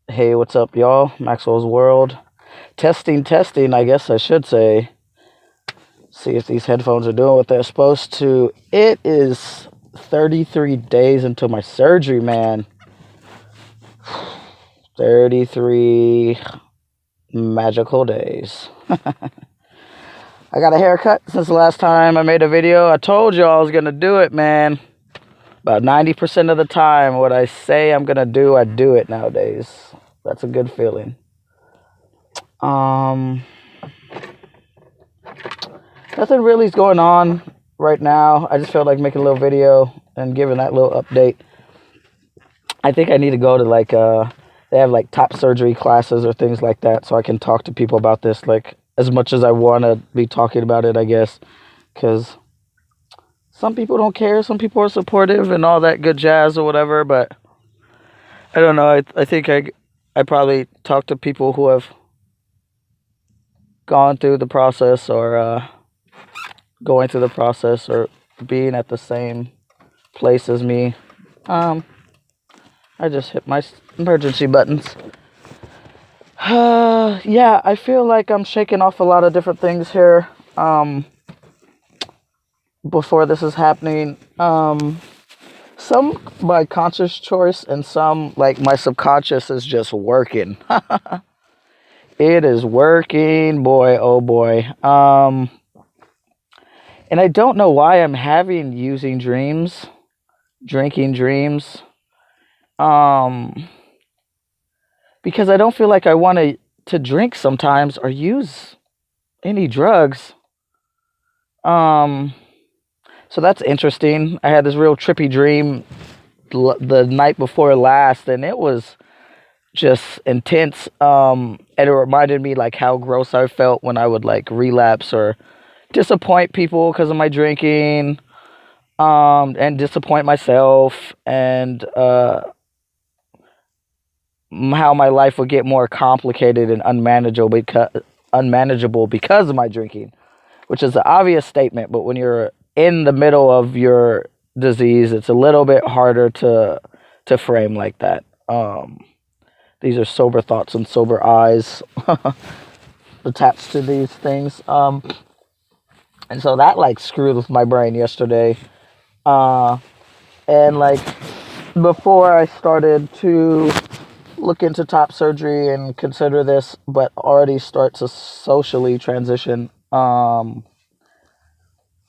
Hey, what's up, y'all? Maxwell's World. Testing, testing, I guess I should say. See if these headphones are doing what they're supposed to. It is 33 days until my surgery, man. 33 magical days. I got a haircut since the last time I made a video. I told you I was going to do it, man. About 90% of the time, what I say I'm going to do, I do it nowadays. That's a good feeling. Nothing really is going on right now. I just felt like making a little video and giving that little update. I think I need to go to they have like top surgery classes or things like that, so I can talk to people about this like as much as I want to be talking about it, I guess, because some people don't care, some people are supportive and all that good jazz or whatever, but I don't know. I think I probably talk to people who have gone through the process or going through the process or being at the same place as me. I just hit my emergency buttons. Yeah, I feel like I'm shaking off a lot of different things here. Before this is happening, some by conscious choice and some like my subconscious is just working. It is working, boy, oh boy. And I don't know why I'm having drinking dreams. Because I don't feel like I want to drink sometimes or use any drugs. So that's interesting. I had this real trippy dream the night before last, and it was just intense. And it reminded me like how gross I felt when I would like relapse or disappoint people because of my drinking, and disappoint myself, and how my life would get more complicated and unmanageable because of my drinking, which is an obvious statement, but when you're in the middle of your disease, it's a little bit harder to frame like that. These are sober thoughts and sober eyes attached to these things. And so that like screwed with my brain yesterday. And like before I started to look into top surgery and consider this, but already start to socially transition,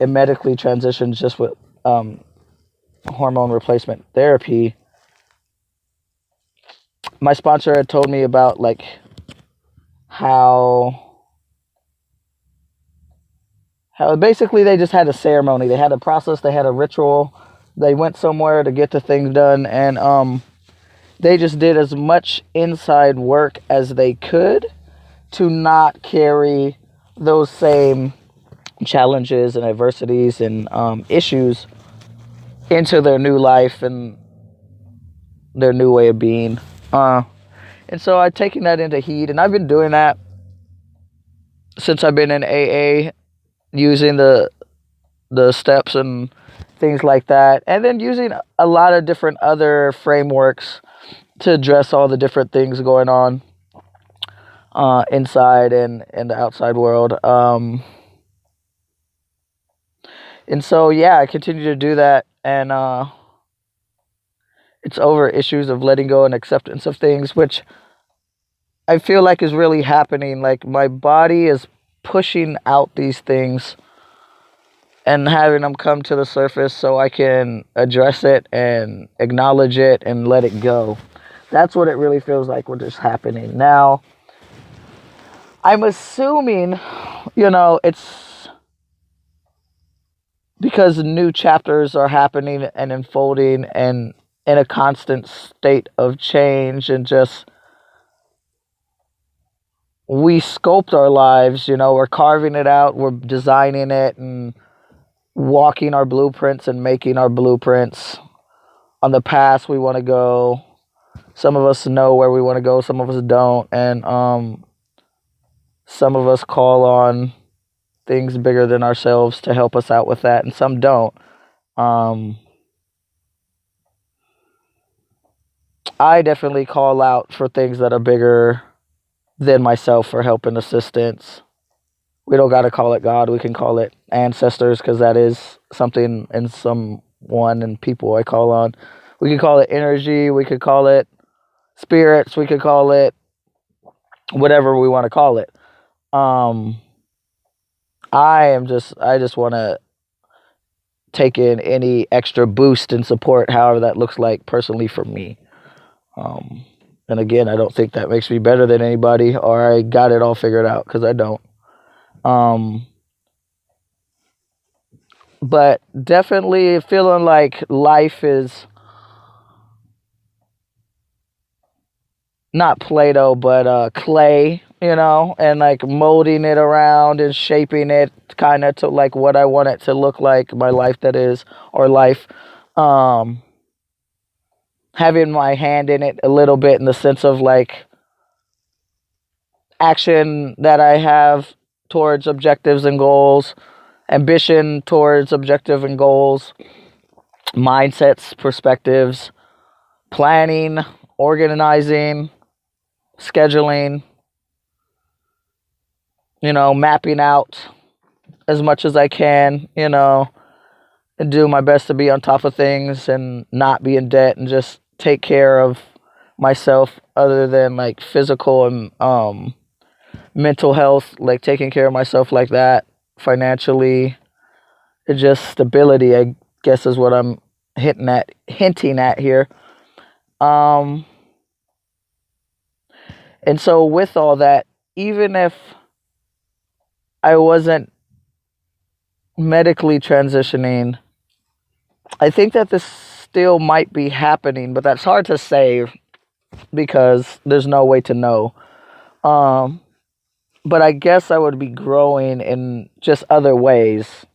and medically transition just with hormone replacement therapy. My sponsor had told me about like how basically they just had a ceremony, they had a process, they had a ritual, they went somewhere to get the things done, and they just did as much inside work as they could to not carry those same challenges and adversities and issues into their new life and their new way of being. And so I've taken that into heed, and I've been doing that since I've been in AA, using the steps and things like that, and then using a lot of different other frameworks to address all the different things going on inside and the outside world. And so, yeah, I continue to do that, and it's over issues of letting go and acceptance of things, which I feel like is really happening. Like my body is pushing out these things and having them come to the surface so I can address it and acknowledge it and let it go. That's what it really feels like what is happening now. I'm assuming, it's because new chapters are happening and unfolding and in a constant state of change, and just we sculpt our lives, we're carving it out, we're designing it and walking our blueprints and making our blueprints on the path we want to go. Some of us know where we want to go, some of us don't, and some of us call on things bigger than ourselves to help us out with that, and some don't. I definitely call out for things that are bigger than myself for help and assistance. We don't got to call it God. We can call it ancestors because that is something and someone and people I call on. We could call it energy. We could call it spirits. We could call it whatever we want to call it. Um, I just want to take in any extra boost and support, however that looks like personally for me. Um, and again, I don't think that makes me better than anybody or I got it all figured out because I don't. Um, but definitely feeling like life is not Play-Doh, but clay, and like molding it around and shaping it kind of to like what I want it to look like, my life that is, or life. Um, Having my hand in it a little bit in the sense of like action that I have towards objectives and goals, ambition towards objective and goals, mindsets, perspectives, planning, organizing, scheduling, mapping out as much as I can, and do my best to be on top of things and not be in debt and just take care of myself other than like physical and mental health, like taking care of myself like that financially. It's just stability, I guess, is what I'm hinting at here. Um, and so with all that, even if I wasn't medically transitioning, I think that this still might be happening, but that's hard to say because there's no way to know. Um, but I guess I would be growing in just other ways.